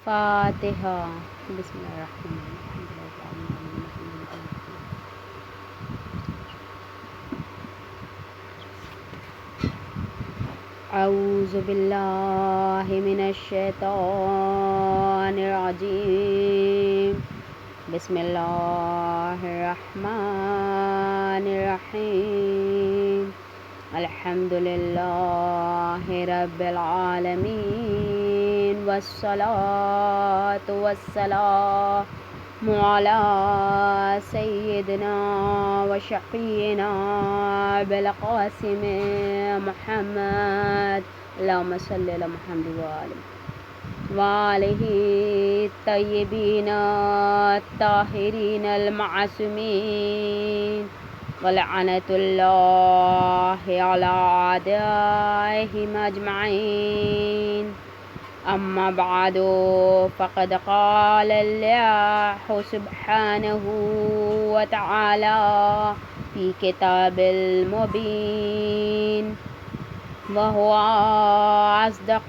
فاتحہ۔ بسم اللہ الرحمن الرحیم۔ اعوذ باللہ من الشیطان الرجیم۔ بسم اللہ الرحمن الرحیم۔ الحمد للہ رب العالمین والصلاة والسلام علی سیدنا و شفیعنا بالقاسم محمد، اللہم صلی علی محمد وآلہ الطیبین الطاہرین المعصومین، ولعنۃ اللہ علی اعدائہم اجمعین۔ اما بعد فقد قال اللہ سبحانہ وتعالی فی کتاب المبین وہو اصدق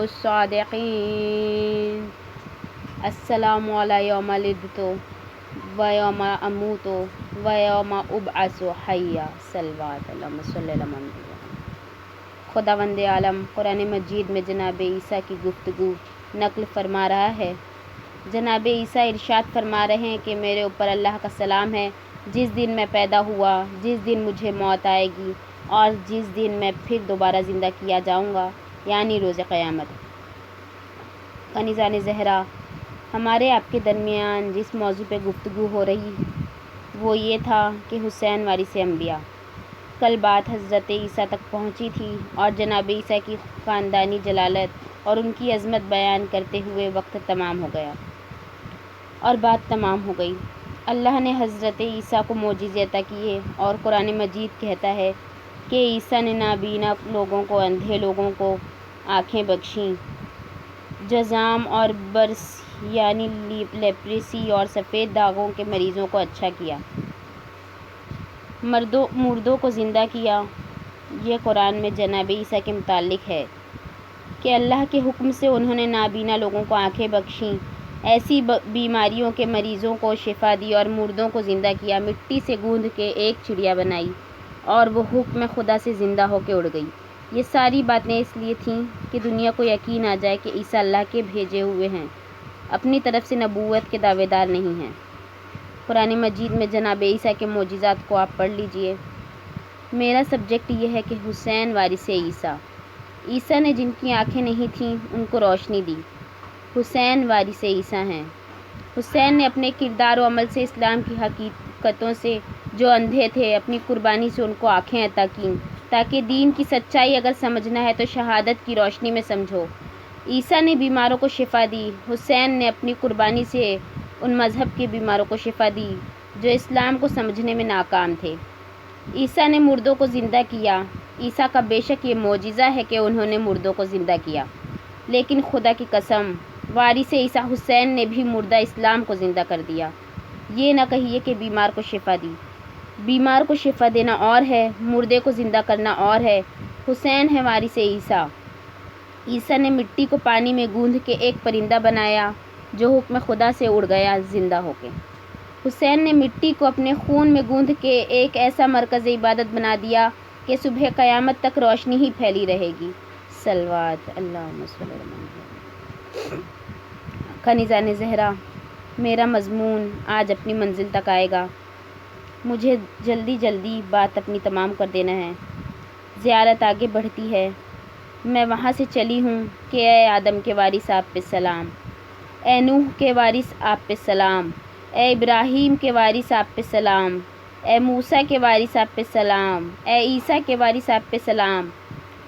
الصادقین۔ السلام علی یوم ولدت و یوم اموت و یوم ابعث حیا، صلوات اللہم صلی علی محمد۔ خداوند عالم قرآن مجید میں جناب عیسیٰ کی گفتگو نقل فرما رہا ہے۔ جناب عیسیٰ ارشاد فرما رہے ہیں کہ میرے اوپر اللہ کا سلام ہے، جس دن میں پیدا ہوا، جس دن مجھے موت آئے گی اور جس دن میں پھر دوبارہ زندہ کیا جاؤں گا، یعنی روز قیامت۔ کنیزان زہرا، ہمارے آپ کے درمیان جس موضوع پہ گفتگو ہو رہی وہ یہ تھا کہ حسین وارث انبیاء۔ کل بات حضرت عیسیٰ تک پہنچی تھی اور جناب عیسیٰ کی خاندانی جلالت اور ان کی عظمت بیان کرتے ہوئے وقت تمام ہو گیا اور بات تمام ہو گئی۔ اللہ نے حضرت عیسیٰ کو معجزے عطا کیے اور قرآن مجید کہتا ہے کہ عیسیٰ نے نابینا لوگوں کو، اندھے لوگوں کو آنکھیں بخشیں، جذام اور برس یعنی لیپریسی اور سفید داغوں کے مریضوں کو اچھا کیا، مردوں کو زندہ کیا۔ یہ قرآن میں جناب عیسیٰ کے متعلق ہے کہ اللہ کے حکم سے انہوں نے نابینا لوگوں کو آنکھیں بخشیں، ایسی بیماریوں کے مریضوں کو شفا دی اور مردوں کو زندہ کیا، مٹی سے گوندھ کے ایک چڑیا بنائی اور وہ حکم خدا سے زندہ ہو کے اڑ گئی۔ یہ ساری باتیں اس لیے تھیں کہ دنیا کو یقین آ جائے کہ عیسیٰ اللہ کے بھیجے ہوئے ہیں، اپنی طرف سے نبوت کے دعوے دار نہیں ہیں۔ قرآن مجید میں جناب عیسیٰ کے معجزات کو آپ پڑھ لیجئے۔ میرا سبجیکٹ یہ ہے کہ حسین وارث عیسیٰ۔ عیسیٰ نے جن کی آنکھیں نہیں تھیں ان کو روشنی دی، حسین وارث عیسیٰ ہیں۔ حسین نے اپنے کردار و عمل سے اسلام کی حقیقتوں سے، جو اندھے تھے، اپنی قربانی سے ان کو آنکھیں عطا کیں تاکہ دین کی سچائی اگر سمجھنا ہے تو شہادت کی روشنی میں سمجھو۔ عیسیٰ نے بیماروں کو شفا دی، حسین نے اپنی قربانی سے ان مذہب کے بیماروں کو شفا دی جو اسلام کو سمجھنے میں ناکام تھے۔ عیسیٰ نے مردوں کو زندہ کیا۔ عیسیٰ کا بے شک یہ معجزہ ہے کہ انہوں نے مردوں کو زندہ کیا، لیکن خدا کی قسم وارث عیسیٰ حسین نے بھی مردہ اسلام کو زندہ کر دیا۔ یہ نہ کہیے کہ بیمار کو شفا دی، بیمار کو شفا دینا اور ہے، مردے کو زندہ کرنا اور ہے۔ حسین ہے وارث عیسیٰ۔ عیسیٰ نے مٹی کو پانی میں گوندھ کے ایک پرندہ بنایا جو حکم خدا سے اڑ گیا زندہ ہو کے۔ حسین نے مٹی کو اپنے خون میں گوندھ کے ایک ایسا مرکز عبادت بنا دیا کہ صبح قیامت تک روشنی ہی پھیلی رہے گی، صلوات اللہم صلی علی محمد۔ کنیزان زہرا، میرا مضمون آج اپنی منزل تک آئے گا، مجھے جلدی بات اپنی تمام کر دینا ہے۔ زیارت آگے بڑھتی ہے، میں وہاں سے چلی ہوں کہ اے آدم کے وارث آپ پہ سلام، اے نوح کے وارث آپ پہ سلام، اے ابراہیم کے وارث آپ پہ سلام، اے موسیٰ کے وارث آپ پہ سلام، اے عیسیٰ کے وارث آپ پہ سلام۔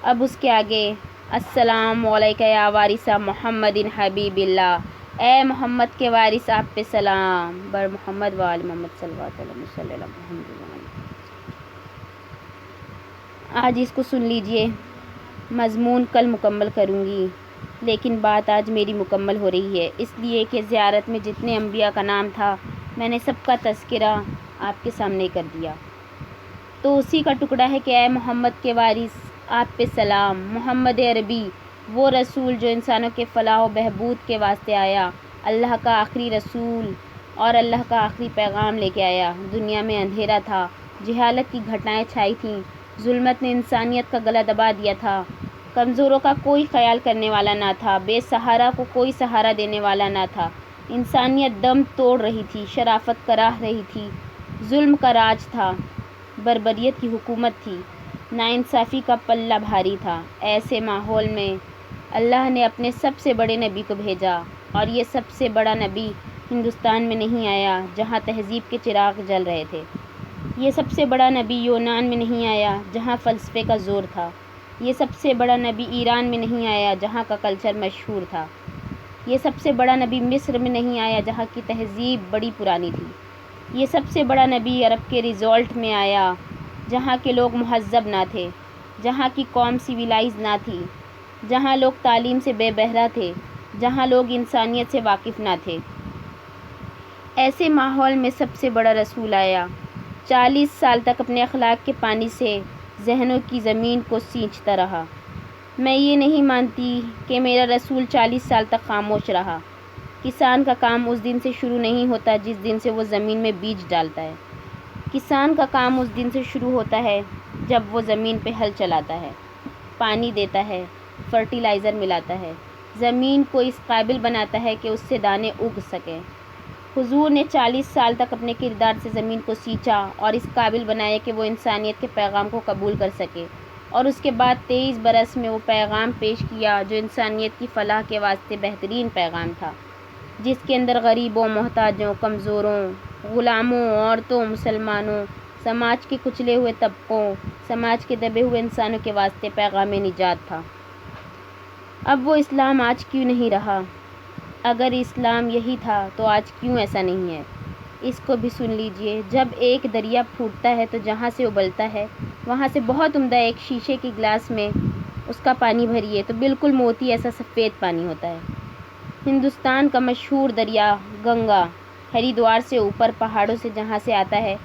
اب اس کے آگے السلام علیکہ یا وارث محمد حبیب اللہ، اے محمد کے وارث آپ پہ سلام، بر محمد وآل محمد صلی اللہ علیہ وسلم۔ آج اس کو سن لیجئے، مضمون کل مکمل کروں گی، لیکن بات آج میری مکمل ہو رہی ہے اس لیے کہ زیارت میں جتنے انبیاء کا نام تھا میں نے سب کا تذکرہ آپ کے سامنے کر دیا، تو اسی کا ٹکڑا ہے کہ اے محمد کے وارث آپ پہ سلام، محمد عربی وہ رسول جو انسانوں کے فلاح و بہبود کے واسطے آیا، اللہ کا آخری رسول اور اللہ کا آخری پیغام لے کے آیا۔ دنیا میں اندھیرا تھا، جہالت کی گھٹائیں چھائی تھیں، ظلمت نے انسانیت کا گلا دبا دیا تھا، کمزوروں کا کوئی خیال کرنے والا نہ تھا، بے سہارا کو کوئی سہارا دینے والا نہ تھا، انسانیت دم توڑ رہی تھی، شرافت کراہ رہی تھی، ظلم کا راج تھا، بربریت کی حکومت تھی، ناانصافی کا پلہ بھاری تھا۔ ایسے ماحول میں اللہ نے اپنے سب سے بڑے نبی کو بھیجا، اور یہ سب سے بڑا نبی ہندوستان میں نہیں آیا جہاں تہذیب کے چراغ جل رہے تھے، یہ سب سے بڑا نبی یونان میں نہیں آیا جہاں فلسفے کا زور تھا، یہ سب سے بڑا نبی ایران میں نہیں آیا جہاں کا کلچر مشہور تھا، یہ سب سے بڑا نبی مصر میں نہیں آیا جہاں کی تہذیب بڑی پرانی تھی، یہ سب سے بڑا نبی عرب کے ریزالٹ میں آیا جہاں کے لوگ مہذب نہ تھے، جہاں کی قوم سویلائز نہ تھی، جہاں لوگ تعلیم سے بے بہرہ تھے، جہاں لوگ انسانیت سے واقف نہ تھے۔ ایسے ماحول میں سب سے بڑا رسول آیا، 40 سال تک اپنے اخلاق کے پانی سے ذہنوں کی زمین کو سینچتا رہا۔ میں یہ نہیں مانتی کہ میرا رسول 40 سال تک خاموش رہا۔ کسان کا کام اس دن سے شروع نہیں ہوتا جس دن سے وہ زمین میں بیج ڈالتا ہے، کسان کا کام اس دن سے شروع ہوتا ہے جب وہ زمین پہ ہل چلاتا ہے، پانی دیتا ہے، فرٹیلائزر ملاتا ہے، زمین کو اس قابل بناتا ہے کہ اس سے دانے اگ سکیں۔ حضور نے 40 سال تک اپنے کردار سے زمین کو سینچا اور اس قابل بنایا کہ وہ انسانیت کے پیغام کو قبول کر سکے، اور اس کے بعد 23 برس میں وہ پیغام پیش کیا جو انسانیت کی فلاح کے واسطے بہترین پیغام تھا، جس کے اندر غریبوں، محتاجوں، کمزوروں، غلاموں، عورتوں، مسلمانوں، سماج کے کچلے ہوئے طبقوں، سماج کے دبے ہوئے انسانوں کے واسطے پیغام نجات تھا۔ اب وہ اسلام آج کیوں نہیں رہا؟ اگر اسلام یہی تھا تو آج کیوں ایسا نہیں ہے؟ اس کو بھی سن لیجئے۔ جب ایک دریا پھوٹتا ہے تو جہاں سے ابلتا ہے وہاں سے بہت عمدہ ایک شیشے کے گلاس میں اس کا پانی بھریے تو بالکل موتی ایسا سفید پانی ہوتا ہے۔ ہندوستان کا مشہور دریا گنگا، ہریدوار سے اوپر پہاڑوں سے جہاں سے آتا ہے،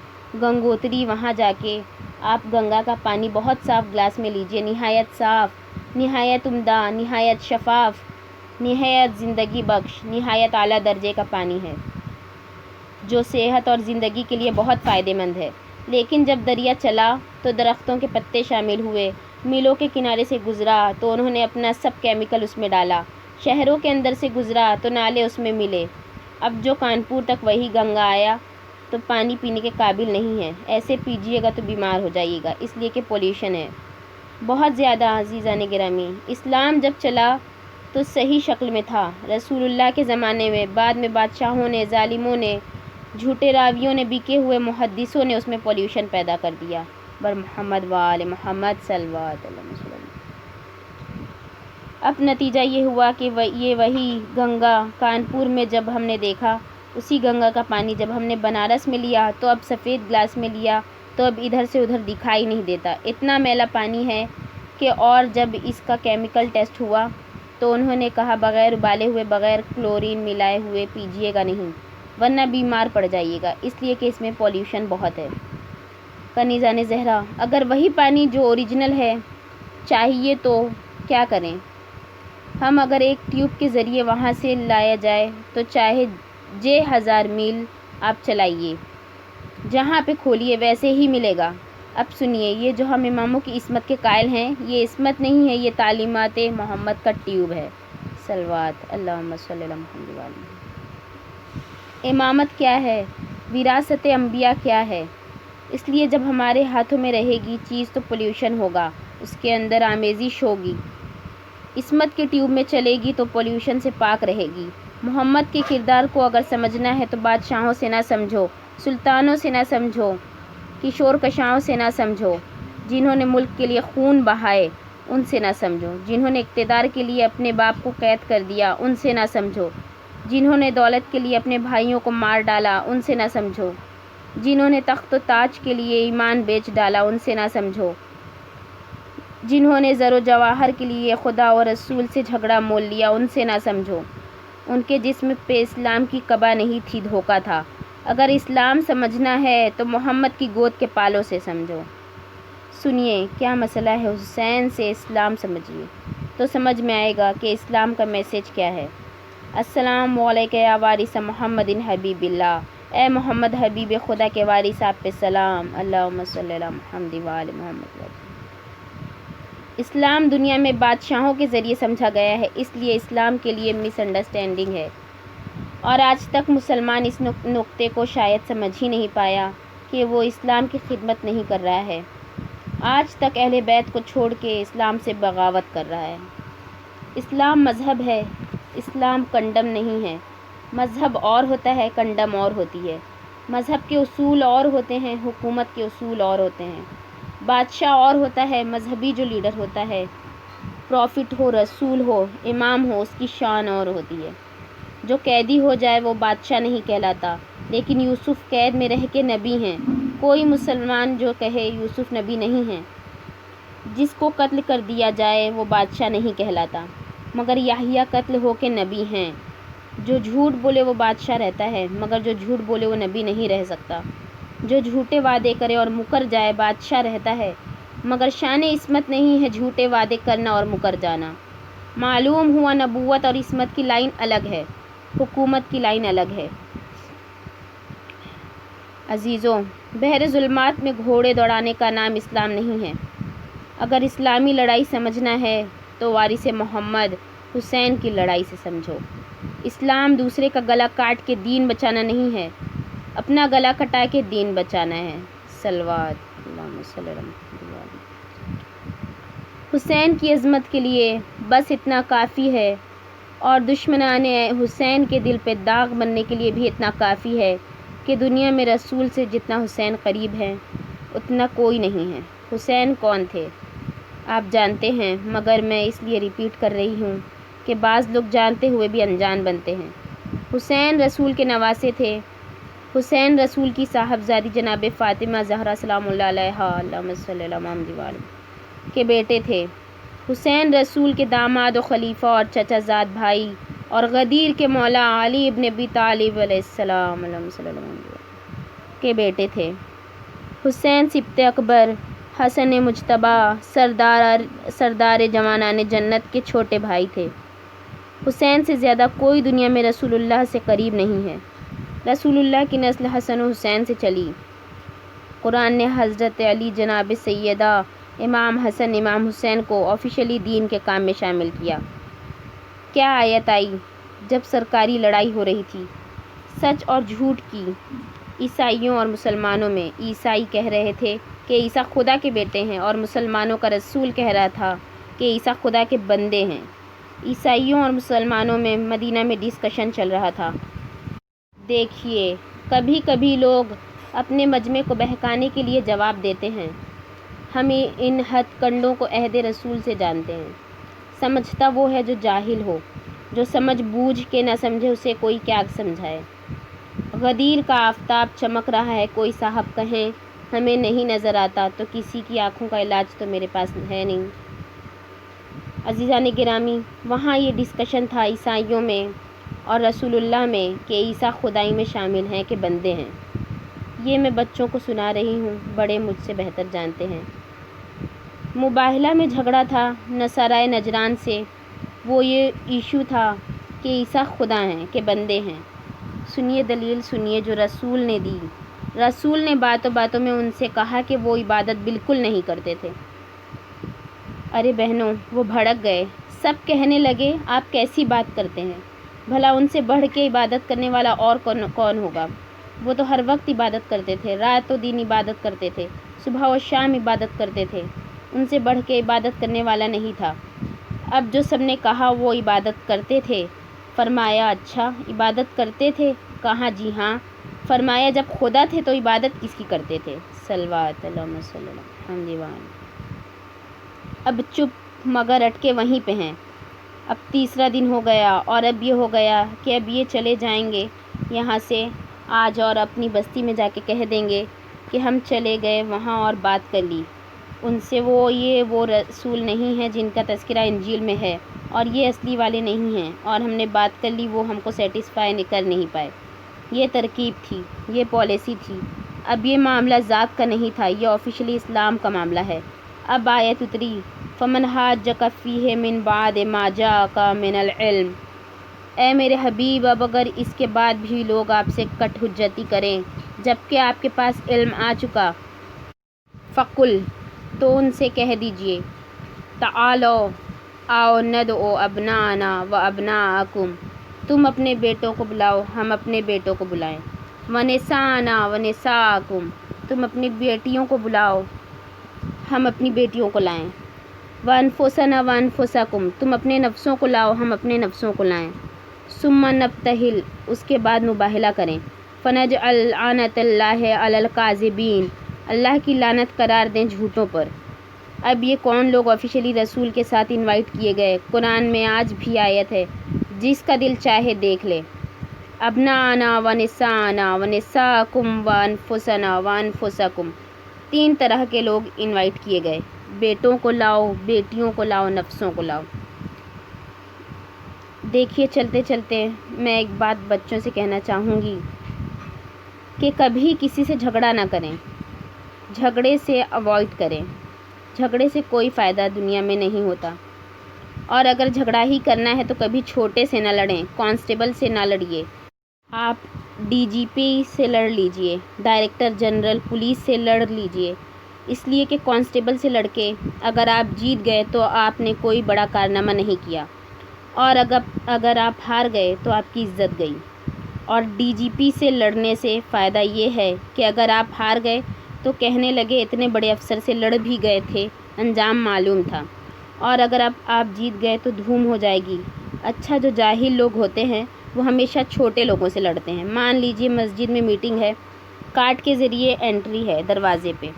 گنگوتری، وہاں جا کے آپ گنگا کا پانی بہت صاف گلاس میں لیجئے، نہایت صاف، نہایت عمدہ، نہایت شفاف، نہایت زندگی بخش، نہایت اعلیٰ درجے کا پانی ہے جو صحت اور زندگی کے لیے بہت فائدہ مند ہے۔ لیکن جب دریا چلا تو درختوں کے پتے شامل ہوئے، میلوں کے کنارے سے گزرا تو انہوں نے اپنا سب کیمیکل اس میں ڈالا، شہروں کے اندر سے گزرا تو نالے اس میں ملے۔ اب جو کانپور تک وہی گنگا آیا تو پانی پینے کے قابل نہیں ہے، ایسے پیجیے گا تو بیمار ہو جائیے گا، اس لیے کہ پولیوشن ہے بہت زیادہ۔ عزیزان گرامی، اسلام جب چلا تو صحیح شکل میں تھا، رسول اللہ کے زمانے میں، بعد میں بادشاہوں نے، ظالموں نے، جھوٹے راویوں نے، بکے ہوئے محدثوں نے اس میں پولیوشن پیدا کر دیا۔ بر محمد وآل محمد صلی اللہ علیہ وسلم۔ اب نتیجہ یہ ہوا کہ یہ وہی گنگا کانپور میں جب ہم نے دیکھا، اسی گنگا کا پانی جب ہم نے بنارس میں لیا تو اب سفید گلاس میں لیا تو اب ادھر سے ادھر دکھائی نہیں دیتا، اتنا میلا پانی ہے کہ۔ اور جب اس کا کیمیکل ٹیسٹ ہوا تو انہوں نے کہا بغیر ابالے ہوئے، بغیر کلورین ملائے ہوئے پیجیے گا نہیں، ورنہ بیمار پڑ جائیے گا، اس لیے کہ اس میں پولیوشن بہت ہے۔ کنیزان زہرا، اگر وہی پانی جو اوریجنل ہے چاہیے تو کیا کریں ہم؟ اگر ایک ٹیوب کے ذریعے وہاں سے لایا جائے تو چاہے 1000 میل آپ چلائیے، جہاں پہ کھولیے ویسے ہی ملے گا۔ اب سنیے، یہ جو ہم اماموں کی عصمت کے قائل ہیں، یہ عصمت نہیں ہے، یہ تعلیمات محمد کا ٹیوب ہے۔ صلوات اللہم صلی علی محمد وآلہ۔ امامت کیا ہے؟ وراثت انبیاء کیا ہے؟ اس لیے جب ہمارے ہاتھوں میں رہے گی چیز تو پولیوشن ہوگا، اس کے اندر آمیزش ہوگی۔ عصمت کے ٹیوب میں چلے گی تو پولیوشن سے پاک رہے گی۔ محمد کے کردار کو اگر سمجھنا ہے تو بادشاہوں سے نہ سمجھو، سلطانوں سے نہ سمجھو، کشور کشاؤں سے نہ سمجھو، جنہوں نے ملک کے لیے خون بہائے ان سے نہ سمجھو، جنہوں نے اقتدار کے لیے اپنے باپ کو قید کر دیا ان سے نہ سمجھو، جنہوں نے دولت کے لیے اپنے بھائیوں کو مار ڈالا ان سے نہ سمجھو، جنہوں نے تخت و تاج کے لیے ایمان بیچ ڈالا ان سے نہ سمجھو، جنہوں نے زر و جواہر کے لیے خدا و رسول سے جھگڑا مول لیا ان سے نہ سمجھو۔ ان کے جسم پہ اسلام کی قبا نہیں تھی، دھوکہ تھا۔ اگر اسلام سمجھنا ہے تو محمد کی گود کے پالوں سے سمجھو۔ سنیے کیا مسئلہ ہے، حسین سے اسلام سمجھیے تو سمجھ میں آئے گا کہ اسلام کا میسیج کیا ہے۔ السلام علیکم یا وارث محمد حبیب اللہ، اے محمد حبیب خدا کے وارث، آپ پہ سلام۔ اللہم صلی علی محمد وآل محمد۔ اسلام دنیا میں بادشاہوں کے ذریعے سمجھا گیا ہے، اس لیے اسلام کے لیے مس انڈرسٹینڈنگ ہے، اور آج تک مسلمان اس نقطے کو شاید سمجھ ہی نہیں پایا کہ وہ اسلام کی خدمت نہیں کر رہا ہے، آج تک اہل بیت کو چھوڑ کے اسلام سے بغاوت کر رہا ہے۔ اسلام مذہب ہے، اسلام کنڈم نہیں ہے۔ مذہب اور ہوتا ہے، کنڈم اور ہوتی ہے۔ مذہب کے اصول اور ہوتے ہیں، حکومت کے اصول اور ہوتے ہیں۔ بادشاہ اور ہوتا ہے، مذہبی جو لیڈر ہوتا ہے، پروفٹ ہو، رسول ہو، امام ہو، اس کی شان اور ہوتی ہے۔ جو قیدی ہو جائے وہ بادشاہ نہیں کہلاتا، لیکن یوسف قید میں رہ کے نبی ہیں۔ کوئی مسلمان جو کہے یوسف نبی نہیں ہیں، جس کو قتل کر دیا جائے وہ بادشاہ نہیں کہلاتا، مگر یحییٰ قتل ہو کے نبی ہیں۔ جو جھوٹ بولے وہ بادشاہ رہتا ہے، مگر جو جھوٹ بولے وہ نبی نہیں رہ سکتا۔ جو جھوٹے وعدے کرے اور مکر جائے بادشاہ رہتا ہے، مگر شان عصمت نہیں ہے جھوٹے وعدے کرنا اور مکر جانا۔ معلوم ہوا نبوت اور عصمت کی لائن الگ ہے، حکومت کی لائن الگ ہے۔ عزیزوں، بحر ظلمات میں گھوڑے دوڑانے کا نام اسلام نہیں ہے۔ اگر اسلامی لڑائی سمجھنا ہے تو وارث محمد حسین کی لڑائی سے سمجھو۔ اسلام دوسرے کا گلا کاٹ کے دین بچانا نہیں ہے، اپنا گلا کٹا کے دین بچانا ہے۔ صلوات اللہم صلی علی محمد۔ حسین کی عظمت کے لیے بس اتنا کافی ہے، اور دشمنان حسین کے دل پہ داغ بننے کے لیے بھی اتنا کافی ہے کہ دنیا میں رسول سے جتنا حسین قریب ہے اتنا کوئی نہیں ہے۔ حسین کون تھے آپ جانتے ہیں، مگر میں اس لیے ریپیٹ کر رہی ہوں کہ بعض لوگ جانتے ہوئے بھی انجان بنتے ہیں۔ حسین رسول کے نواسے تھے۔ حسین رسول کی صاحبزادی جناب فاطمہ زہرا سلام اللہ علیہا، اللہم صلی علی محمد وآل محمد کے بیٹے تھے۔ حسین رسول کے داماد و خلیفہ اور چچا زاد بھائی اور غدیر کے مولا علی ابن ابی طالب علیہ السلام، اللہم صلی علی محمد کے بیٹے تھے۔ حسین سبط اکبر، حسن مجتبیٰ، سردار جوانان جنت کے چھوٹے بھائی تھے۔ حسین سے زیادہ کوئی دنیا میں رسول اللہ سے قریب نہیں ہے۔ رسول اللہ کی نسل حسن و حسین سے چلی۔ قرآن نے حضرت علی جناب سیدہ امام حسن امام حسین کو آفیشلی دین کے کام میں شامل کیا۔ کیا آیت آئی جب سرکاری لڑائی ہو رہی تھی سچ اور جھوٹ کی، عیسائیوں اور مسلمانوں میں۔ عیسائی کہہ رہے تھے کہ عیسیٰ خدا کے بیٹے ہیں، اور مسلمانوں کا رسول کہہ رہا تھا کہ عیسیٰ خدا کے بندے ہیں۔ عیسائیوں اور مسلمانوں میں مدینہ میں ڈسکشن چل رہا تھا۔ دیکھیے، کبھی کبھی لوگ اپنے مجمع کو بہکانے کے لیے جواب دیتے ہیں۔ ہم ان ہتھ کنڈوں کو عہد رسول سے جانتے ہیں۔ سمجھتا وہ ہے جو جاہل ہو، جو سمجھ بوجھ کے نہ سمجھے اسے کوئی کیا سمجھائے۔ غدیر کا آفتاب چمک رہا ہے، کوئی صاحب کہیں ہمیں نہیں نظر آتا، تو کسی کی آنکھوں کا علاج تو میرے پاس ہے نہیں۔ عزیزان گرامی، وہاں یہ ڈسکشن تھا عیسائیوں میں اور رسول اللہ میں کہ عیسیٰ خدائی میں شامل ہیں کہ بندے ہیں۔ یہ میں بچوں کو سنا رہی ہوں، بڑے مجھ سے بہتر جانتے ہیں۔ مباہلہ میں جھگڑا تھا نصارائے نجران سے، وہ یہ ایشو تھا کہ عیسیٰ خدا ہیں کہ بندے ہیں۔ سنیے دلیل، سنیے جو رسول نے دی۔ رسول نے باتوں باتوں میں ان سے کہا کہ وہ عبادت بالکل نہیں کرتے تھے۔ ارے بہنوں، وہ بھڑک گئے، سب کہنے لگے آپ کیسی بات کرتے ہیں، بھلا ان سے بڑھ کے عبادت کرنے والا اور کون ہوگا؟ وہ تو ہر وقت عبادت کرتے تھے، رات و دن عبادت کرتے تھے، صبح و شام عبادت کرتے تھے، ان سے بڑھ کے عبادت کرنے والا نہیں تھا۔ اب جو سب نے کہا وہ عبادت کرتے تھے، فرمایا اچھا عبادت کرتے تھے؟ کہا جی ہاں۔ فرمایا جب خدا تھے تو عبادت کس کی کرتے تھے؟ صلوات اللہم صلی اللہ علیہ وسلم۔ اب چپ مگر اٹکے وہیں پہ ہیں۔ اب تیسرا دن ہو گیا اور اب یہ ہو گیا کہ اب یہ چلے جائیں گے یہاں سے آج، اور اپنی بستی میں جا کے کہہ دیں گے کہ ہم چلے گئے وہاں اور بات کر لی ان سے، وہ رسول نہیں ہیں جن کا تذکرہ انجیل میں ہے، اور یہ اصلی والے نہیں ہیں، اور ہم نے بات کر لی، وہ ہم کو سیٹسفائی کر نہیں پائے۔ یہ ترکیب تھی، یہ پالیسی تھی۔ اب یہ معاملہ ذات کا نہیں تھا، یہ آفیشلی اسلام کا معاملہ ہے۔ اب آیت اتری فمن حاجک فیہ من بعد ما جاءک من العلم، اے میرے حبیب اب اگر اس کے بعد بھی لوگ آپ سے کٹ حجتی کریں جبکہ آپ کے پاس علم آ چکا، فقل تو ان سے کہہ دیجئے، تعالو آؤ ندعو ابناءنا و ابناءکم، تم اپنے بیٹوں کو بلاؤ ہم اپنے بیٹوں کو بلائیں، ونساءنا و نساءکم، تم اپنی بیٹیوں کو بلاؤ ہم اپنی بیٹیوں کو لائیں، وانفسنا وانفسکم، تم اپنے نفسوں کو لاؤ ہم اپنے نفسوں کو لائیں، ثم نبتہل، اس کے بعد مباہلہ کریں، فنجعل لعنت اللہ علی الکاذبین، اللہ کی لعنت قرار دیں جھوٹوں پر۔ اب یہ کون لوگ آفیشلی رسول کے ساتھ انوائٹ کیے گئے؟ قرآن میں آج بھی آیت ہے، جس کا دل چاہے دیکھ لے، ابناءنا و نساءنا و نساءکم و انفسنا و انفسکم، 3 طرح کے لوگ انوائٹ کیے گئے، بیٹوں کو لاؤ، بیٹیوں کو لاؤ، نفسوں کو لاؤ۔ دیکھیے چلتے چلتے میں ایک بات بچوں سے کہنا چاہوں گی کہ کبھی کسی سے جھگڑا نہ کریں، جھگڑے سے اوائڈ کریں، جھگڑے سے کوئی فائدہ دنیا میں نہیں ہوتا، اور اگر جھگڑا ہی کرنا ہے تو کبھی چھوٹے سے نہ لڑیں، کانسٹیبل سے نہ لڑیے، آپ ڈی جی پی سے لڑ لیجئے، ڈائریکٹر جنرل پولیس سے لڑ لیجئے، اس لیے کہ کانسٹیبل سے لڑ کے اگر آپ جیت گئے تو آپ نے کوئی بڑا کارنامہ نہیں کیا، اور اگر آپ ہار گئے تو آپ کی عزت گئی۔ اور ڈی جی پی سے لڑنے سے فائدہ یہ ہے کہ اگر آپ ہار گئے تو کہنے لگے اتنے بڑے افسر سے لڑ بھی گئے تھے، انجام معلوم تھا، اور اگر آپ جیت گئے تو دھوم ہو جائے گی۔ اچھا جو جاہل لوگ ہوتے ہیں وہ ہمیشہ چھوٹے لوگوں سے لڑتے ہیں۔ مان لیجئے مسجد میں میٹنگ ہے، کارڈ کے ذریعے انٹری ہے، دروازے پہ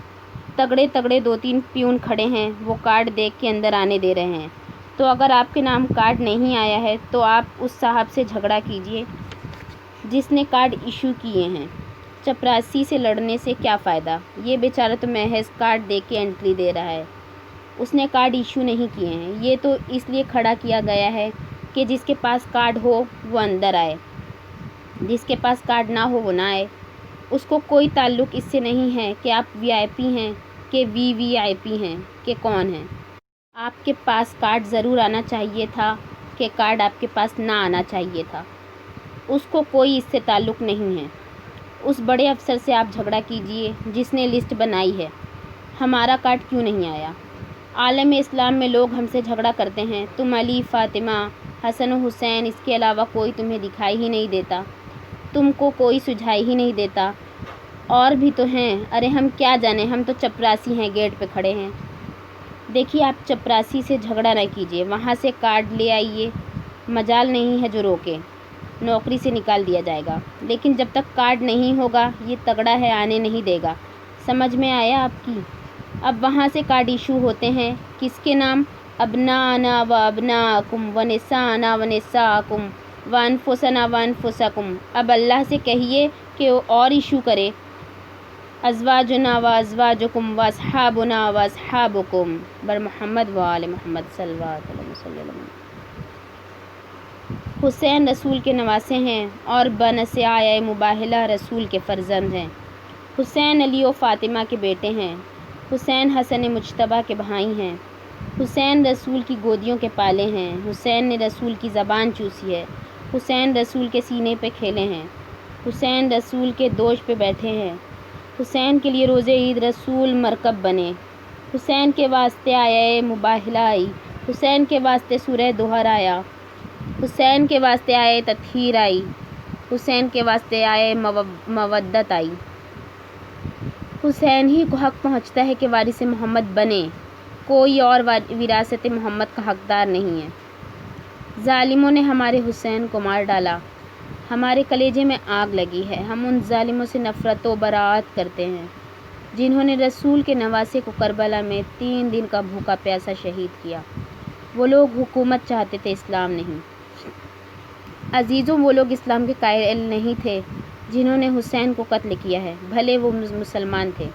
تگڑے تگڑے 2-3 پیون کھڑے ہیں، وہ کارڈ دیکھ کے اندر آنے دے رہے ہیں، تو اگر آپ کے نام کارڈ نہیں آیا ہے تو آپ اس صاحب سے جھگڑا کیجئے جس نے کارڈ ایشو کیے ہیں۔ چپراسی سے لڑنے سے کیا فائدہ؟ یہ بیچارہ تو محض کارڈ دے کے انٹری دے رہا ہے، اس نے کارڈ ایشو نہیں کیے ہیں، یہ تو اس لیے کھڑا کیا گیا ہے کہ جس کے پاس کارڈ ہو وہ اندر آئے، جس کے پاس کارڈ نہ ہو وہ نہ آئے۔ اس کو کوئی تعلق اس سے نہیں ہے کہ آپ وی آئی پی ہیں کہ وی آئی پی ہیں کہ کون ہیں۔ آپ کے پاس کارڈ ضرور آنا چاہیے تھا کہ کارڈ آپ کے پاس نہ آنا چاہیے تھا، اس کو کوئی اس سے تعلق نہیں ہے۔ اس بڑے افسر سے آپ جھگڑا کیجئے جس نے لسٹ بنائی ہے، ہمارا کارڈ کیوں نہیں آیا؟ عالم اسلام میں لوگ ہم سے جھگڑا کرتے ہیں، تم علی، فاطمہ، حسن و حسین، اس کے علاوہ کوئی تمہیں دکھائی ہی نہیں دیتا، تم کو کوئی سجھائی ہی نہیں دیتا، اور بھی تو ہیں، ارے ہم کیا جانیں، ہم تو چپراسی ہیں، گیٹ پہ کھڑے ہیں۔ دیکھیے آپ چپراسی سے جھگڑا نہ کیجیے، وہاں سے کارڈ لے آئیے، مجال نہیں ہے جو روکے، نوکری سے نکال دیا جائے گا، لیکن جب تک کارڈ نہیں ہوگا یہ تگڑا ہے، آنے نہیں دے گا۔ سمجھ میں آیا آپ کی؟ اب وہاں سے کارڈ ایشو ہوتے ہیں کس کے نام؟ ابناءنا و ابناءکم و نساءنا و نساءکم و انفسنا و انفسکم۔ اب اللہ سے کہیے کہ وہ اور ایشو کرے، ازواجنا و ازواجکم و اصحابنا و اصحابکم، بر محمد و آل محمد صلی اللہ علیہ وسلم۔ حسین رسول کے نواسے ہیں اور بنسِ آیہ مباہلہ رسول کے فرزند ہیں۔ حسین علی و فاطمہ کے بیٹے ہیں، حسین حسن مجتبیٰ کے بھائی ہیں، حسین رسول کی گودیوں کے پالے ہیں، حسین نے رسول کی زبان چوسی ہے، حسین رسول کے سینے پہ کھیلے ہیں، حسین رسول کے دوش پہ بیٹھے ہیں، حسین کے لیے روز عید رسول مرکب بنے، حسین کے واسطے آیہ مباہلہ آئی، حسین کے واسطے سورہ دہر آیا، حسین کے واسطے آیہ تطہیر آئی، حسین کے واسطے آیہ مودت آئی۔ حسین ہی کو حق پہنچتا ہے کہ وارث محمد بنے، کوئی اور وراثت محمد کا حقدار نہیں ہے۔ ظالموں نے ہمارے حسین کو مار ڈالا، ہمارے کلیجے میں آگ لگی ہے، ہم ان ظالموں سے نفرت و براءت کرتے ہیں جنہوں نے رسول کے نواسے کو کربلا میں 3 دن کا بھوکا پیاسا شہید کیا۔ وہ لوگ حکومت چاہتے تھے، اسلام نہیں۔ عزیزوں، وہ لوگ اسلام کے قائل نہیں تھے جنہوں نے حسین کو قتل کیا ہے، بھلے وہ مسلمان تھے۔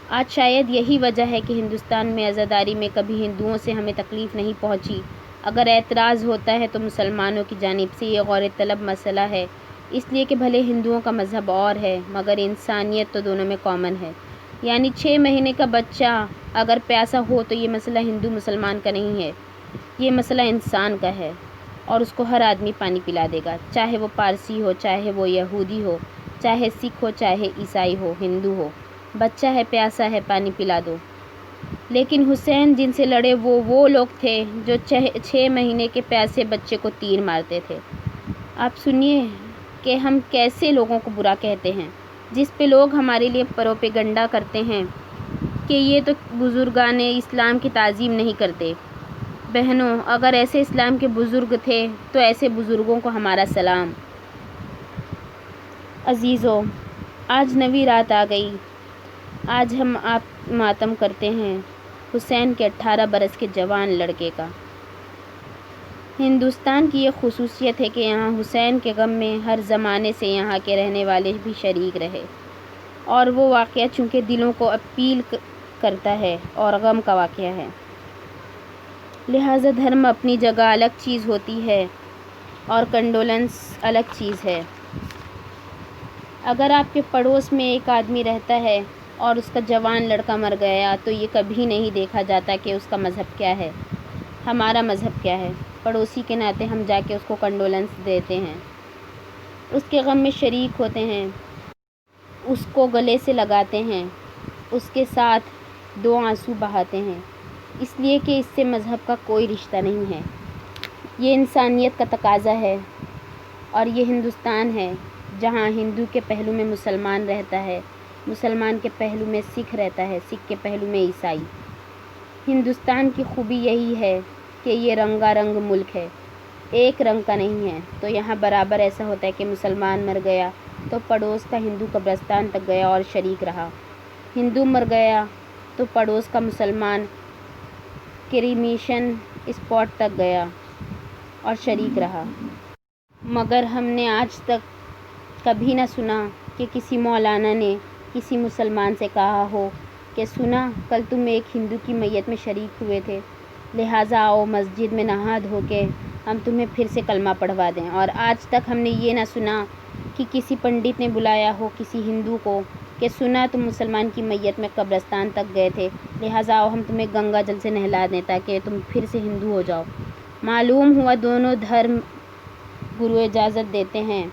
آج شاید یہی وجہ ہے کہ ہندوستان میں عزاداری میں کبھی ہندوؤں سے ہمیں تکلیف نہیں پہنچی، اگر اعتراض ہوتا ہے تو مسلمانوں کی جانب سے یہ غور طلب مسئلہ ہے، اس لیے کہ بھلے ہندوؤں کا مذہب اور ہے مگر انسانیت تو دونوں میں کامن ہے۔ یعنی 6 مہینے کا بچہ اگر پیاسا ہو تو یہ مسئلہ ہندو مسلمان کا نہیں ہے، یہ مسئلہ انسان کا ہے، اور اس کو ہر آدمی پانی پلا دے گا، چاہے وہ پارسی ہو، چاہے وہ یہودی ہو، چاہے سکھ ہو، چاہے عیسائی ہو، ہندو ہو، بچہ ہے پیاسا ہے پانی پلا دو۔ لیکن حسین جن سے لڑے وہ لوگ تھے جو 6 مہینے کے پیاسے بچے کو تیر مارتے تھے۔ آپ سنیے کہ ہم کیسے لوگوں کو برا کہتے ہیں، جس پہ لوگ ہمارے لیے پروپیگنڈا کرتے ہیں کہ یہ تو بزرگان اسلام کی تعظیم نہیں کرتے۔ بہنوں، اگر ایسے اسلام کے بزرگ تھے تو ایسے بزرگوں کو ہمارا سلام۔ عزیزو، آج نویں رات آ گئی۔ آج ہم آپ ماتم کرتے ہیں حسین کے 18 برس کے جوان لڑکے کا۔ ہندوستان کی یہ خصوصیت ہے کہ یہاں حسین کے غم میں ہر زمانے سے یہاں کے رہنے والے بھی شریک رہے، اور وہ واقعہ چونکہ دلوں کو اپیل کرتا ہے اور غم کا واقعہ ہے، لہٰذا دھرم اپنی جگہ الگ چیز ہوتی ہے اور کنڈولنس الگ چیز ہے۔ اگر آپ کے پڑوس میں ایک آدمی رہتا ہے اور اس کا جوان لڑکا مر گیا تو یہ کبھی نہیں دیکھا جاتا کہ اس کا مذہب کیا ہے، ہمارا مذہب کیا ہے۔ پڑوسی کے ناطے ہم جا کے اس کو کنڈولنس دیتے ہیں، اس کے غم میں شریک ہوتے ہیں، اس کو گلے سے لگاتے ہیں، اس کے ساتھ 2 آنسو بہاتے ہیں، اس لیے کہ اس سے مذہب کا کوئی رشتہ نہیں ہے۔ یہ انسانیت کا تقاضا ہے، اور یہ ہندوستان ہے جہاں ہندو کے پہلو میں مسلمان رہتا ہے، مسلمان کے پہلو میں سکھ رہتا ہے، سکھ کے پہلو میں عیسائی۔ ہندوستان کی خوبی یہی ہے کہ یہ رنگا رنگ ملک ہے، ایک رنگ کا نہیں ہے، تو یہاں برابر ایسا ہوتا ہے کہ مسلمان مر گیا تو پڑوس کا ہندو قبرستان تک گیا اور شریک رہا، ہندو مر گیا تو پڑوس کا مسلمان کریمیشن اسپاٹ تک گیا اور شریک رہا۔ مگر ہم نے آج تک کبھی نہ سنا کہ کسی مولانا نے کسی مسلمان سے کہا ہو کہ سنا کل تم ایک ہندو کی میت میں شریک ہوئے تھے، لہٰذا آؤ مسجد میں نہا دھو کے ہم تمہیں پھر سے کلمہ پڑھوا دیں۔ اور آج تک ہم نے یہ نہ سنا کہ کسی پنڈت نے بلایا ہو کسی ہندو کو کہ سنا تم مسلمان کی میت میں قبرستان تک گئے تھے، لہٰذا آؤ ہم تمہیں گنگا جل سے نہلا دیں تاکہ تم پھر سے ہندو ہو جاؤ۔ معلوم ہوا دونوں دھرم گرو اجازت دیتے ہیں،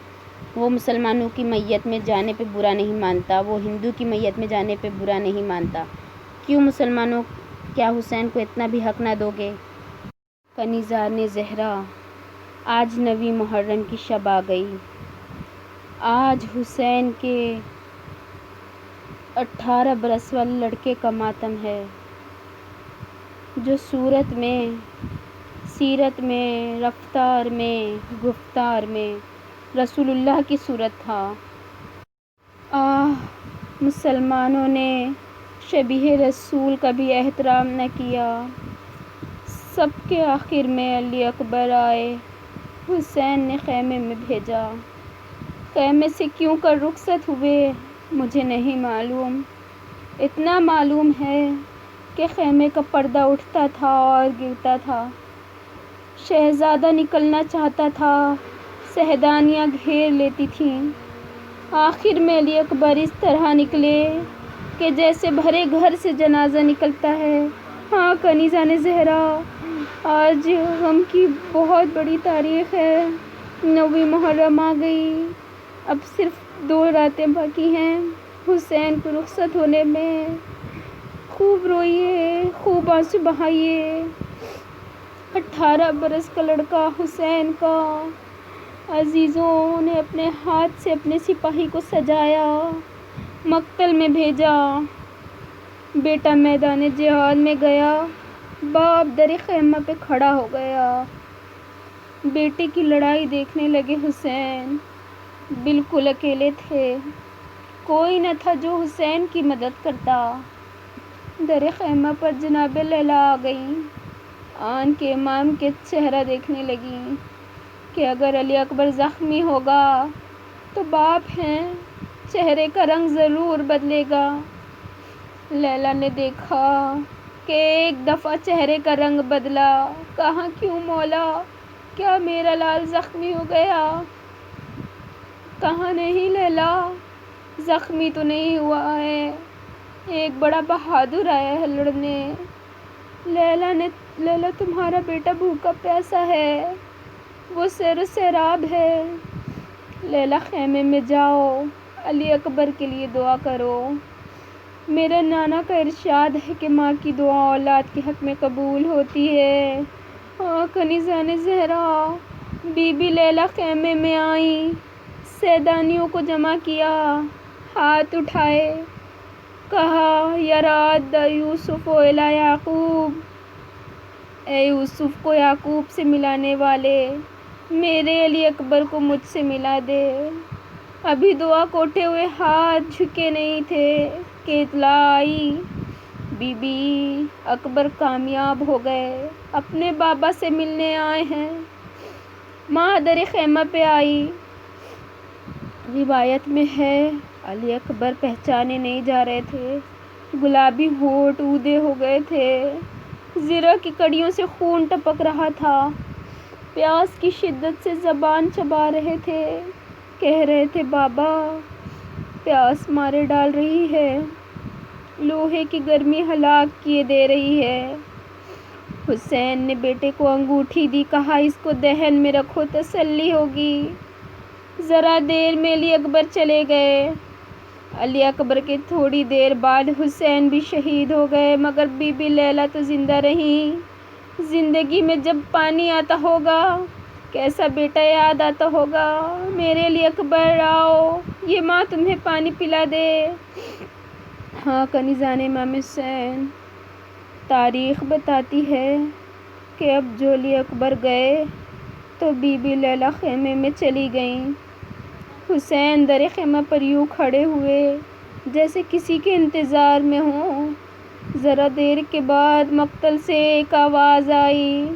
وہ مسلمانوں کی میت میں جانے پہ برا نہیں مانتا، وہ ہندو کی میت میں جانے پہ برا نہیں مانتا۔ کیوں مسلمانوں، کیا حسین کو اتنا بھی حق نہ دو گے؟ کنیزان زہرا، آج 9 محرم کی شب آ گئی۔ آج حسین کے 18 برس والے لڑکے کا ماتم ہے، جو صورت میں، سیرت میں، رفتار میں، گفتار میں رسول اللہ کی صورت تھا۔ مسلمانوں نے شبیہ رسول کا بھی احترام نہ کیا۔ سب کے آخر میں علی اکبر آئے، حسین نے خیمے میں بھیجا۔ خیمے سے کیوں کر رخصت ہوئے مجھے نہیں معلوم، اتنا معلوم ہے کہ خیمے کا پردہ اٹھتا تھا اور گرتا تھا۔ شہزادہ نکلنا چاہتا تھا، سہدانیاں گھیر لیتی تھیں۔ آخر میں علی اکبر اس طرح نکلے کہ جیسے بھرے گھر سے جنازہ نکلتا ہے۔ ہاں کنیزان زہرا، آج غم کی بہت بڑی تاریخ ہے، 9 محرم آ گئی، اب صرف 2 راتیں باقی ہیں حسین کو رخصت ہونے میں۔ خوب روئیے، خوب آنسو بہائیے۔ 18 برس کا لڑکا حسین کا عزیزوں نے اپنے ہاتھ سے اپنے سپاہی کو سجایا، مقتل میں بھیجا۔ بیٹا میدان جہاد میں گیا، باپ در خیمہ پہ کھڑا ہو گیا۔ بیٹے کی لڑائی دیکھنے لگے حسین، بالکل اکیلے تھے، کوئی نہ تھا جو حسین کی مدد کرتا۔ در خیمہ پر جناب لیلا آ گئیں، آن کے امام کے چہرہ دیکھنے لگیں کہ اگر علی اکبر زخمی ہوگا تو باپ ہیں، چہرے کا رنگ ضرور بدلے گا۔ لیلا نے دیکھا کہ ایک دفعہ چہرے کا رنگ بدلا، کہا کیوں مولا، کیا میرا لال زخمی ہو گیا؟ کہا نہیں لیلا، زخمی تو نہیں ہوا ہے، ایک بڑا بہادر آیا ہے لڑنے۔ لیلا تمہارا بیٹا بھوکا پیاسا ہے، وہ سیر و سیراب ہے۔ لیلا خیمے میں جاؤ، علی اکبر کے لیے دعا کرو۔ میرے نانا کا ارشاد ہے کہ ماں کی دعا اولاد کے حق میں قبول ہوتی ہے۔ کنیزان زہرا، بی بی لیلا خیمے میں آئیں، سیدانیوں کو جمع کیا، ہاتھ اٹھائے، کہا یا راد یوسف الی یعقوب، اے یوسف کو یعقوب سے ملانے والے، میرے علی اکبر کو مجھ سے ملا دے۔ ابھی دعا کو اٹھے ہوئے ہاتھ جھکے نہیں تھے کہ اطلاع آئی، بی بی اکبر کامیاب ہو گئے، اپنے بابا سے ملنے آئے ہیں۔ ماں در خیمہ پہ آئی۔ روایت میں ہے علی اکبر پہچانے نہیں جا رہے تھے، گلابی ہونٹ اودے ہو گئے تھے، زرہ کی کڑیوں سے خون ٹپک رہا تھا، پیاس کی شدت سے زبان چبا رہے تھے، کہہ رہے تھے بابا پیاس مارے ڈال رہی ہے، لوہے کی گرمی ہلاک کیے دے رہی ہے۔ حسین نے بیٹے کو انگوٹھی دی، کہا اس کو دہن میں رکھو تسلی ہوگی۔ ذرا دیر میں علی اکبر چلے گئے۔ علی اکبر کے تھوڑی دیر بعد حسین بھی شہید ہو گئے، مگر بی بی لیلا تو زندہ رہیں۔ زندگی میں جب پانی آتا ہوگا، کیسا بیٹا یاد آتا ہوگا، میرے علی اکبر آؤ، یہ ماں تمہیں پانی پلا دے۔ ہاں کنیزان امام حسین، تاریخ بتاتی ہے کہ اب جو علی اکبر گئے تو بی بی لیلا خیمے میں چلی گئیں۔ حسین در خیمہ پر یوں کھڑے ہوئے جیسے کسی کے انتظار میں ہوں۔ ذرا دیر کے بعد مقتل سے ایک آواز آئی،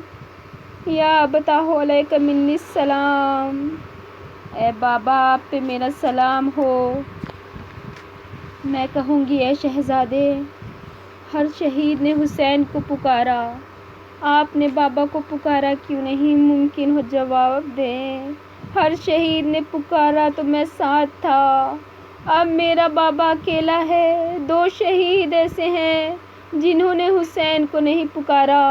یا ابتاہ علیک منی السلام، اے بابا آپ پہ میرا سلام ہو۔ میں کہوں گی اے شہزادے، ہر شہید نے حسین کو پکارا، آپ نے بابا کو پکارا کیوں نہیں؟ ممکن ہو جواب دیں۔ ہر شہید نے پکارا تو میں ساتھ تھا، اب میرا بابا اکیلا ہے۔ دو شہید ایسے ہیں جنہوں نے حسین کو نہیں پکارا،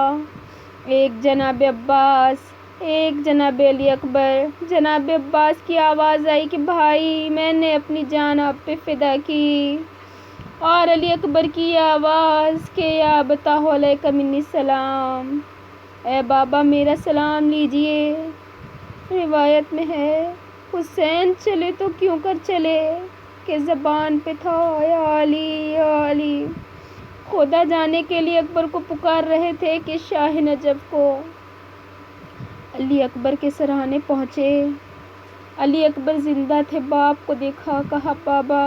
ایک جناب عباس، ایک جناب علی اکبر۔ جناب عباس کی آواز آئی کہ بھائی میں نے اپنی جان آپ پہ فدا کی، اور علی اکبر کی آواز کہ یا ابتاہ علیک منی السلام، اے بابا میرا سلام لیجئے۔ روایت میں ہے حسین چلے تو کیوں کر چلے کہ زبان پہ تھا یا علی یا علی، خدا جانے کے لیے اکبر کو پکار رہے تھے کہ شاہ نجف کو۔ علی اکبر کے سراہانے پہنچے، علی اکبر زندہ تھے، باپ کو دیکھا، کہا بابا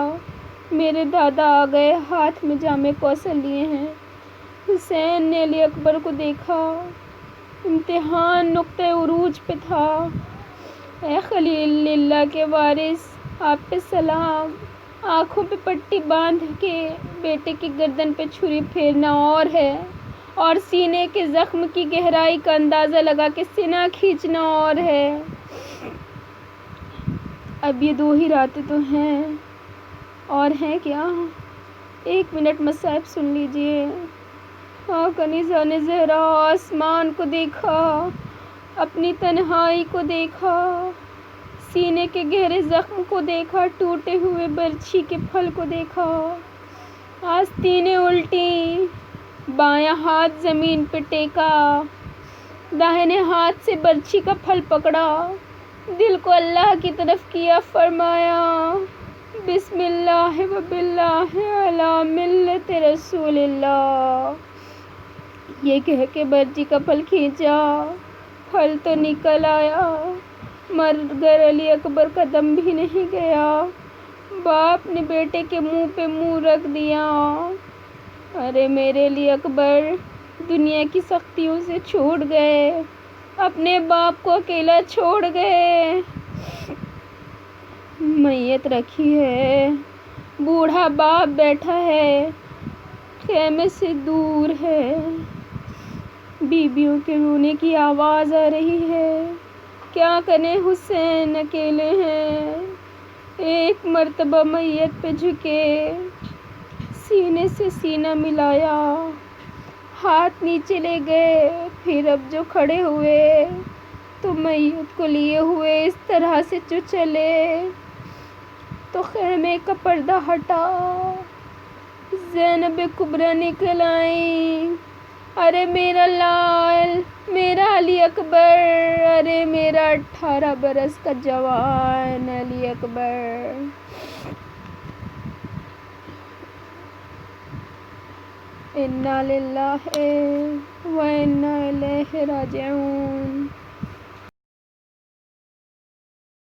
میرے دادا آ گئے، ہاتھ میں جامِ کوثر لیے ہیں۔ حسین نے علی اکبر کو دیکھا، امتحان نقطۂ عروج پہ تھا۔ اے خلیل اللہ کے وارث، آپ پہ سلام۔ آنکھوں پہ پٹی باندھ کے بیٹے کی گردن پہ چھری پھیرنا اور ہے، اور سینے کے زخم کی گہرائی کا اندازہ لگا کے سینہ کھینچنا اور ہے۔ اب یہ دو ہی راتیں تو ہیں، اور ہیں کیا؟ ایک منٹ مصائب سن لیجئے۔ ہاں کنیزان زہرا، آسمان کو دیکھا، اپنی تنہائی کو دیکھا، سینے کے گہرے زخم کو دیکھا، ٹوٹے ہوئے برچھی کے پھل کو دیکھا، آستینیں الٹیں، بایاں ہاتھ زمین پہ ٹیکا، داہنے ہاتھ سے برچھی کا پھل پکڑا، دل کو اللہ کی طرف کیا، فرمایا بسم اللہ و باللہ علی ملت رسول اللہ، یہ کہہ کے برچھی کا پھل کھینچا، پھل تو نکل آیا، مگر علی اکبر کا دم بھی نہیں گیا۔ باپ نے بیٹے کے منہ پہ منہ رکھ دیا، ارے میرے علی اکبر دنیا کی سختیوں سے چھوٹ گئے، اپنے باپ کو اکیلا چھوڑ گئے۔ میت رکھی ہے، بوڑھا باپ بیٹھا ہے، خیمے سے دور ہے، بیویوں کے رونے کی آواز آ رہی ہے، کیا کریں حسین اکیلے ہیں۔ ایک مرتبہ میت پہ جھکے، سینے سے سینہ ملایا، ہاتھ نیچے لے گئے، پھر اب جو کھڑے ہوئے تو میت کو لیے ہوئے اس طرح سے جو چلے تو خیمے کا پردہ ہٹا، زینب کبریٰ نکل آئیں۔ ارے میرا لال، میرا علی اکبر، ارے میرا 18 برس کا جوان علی اکبر۔ انا للہ و انا الیہ راجعون۔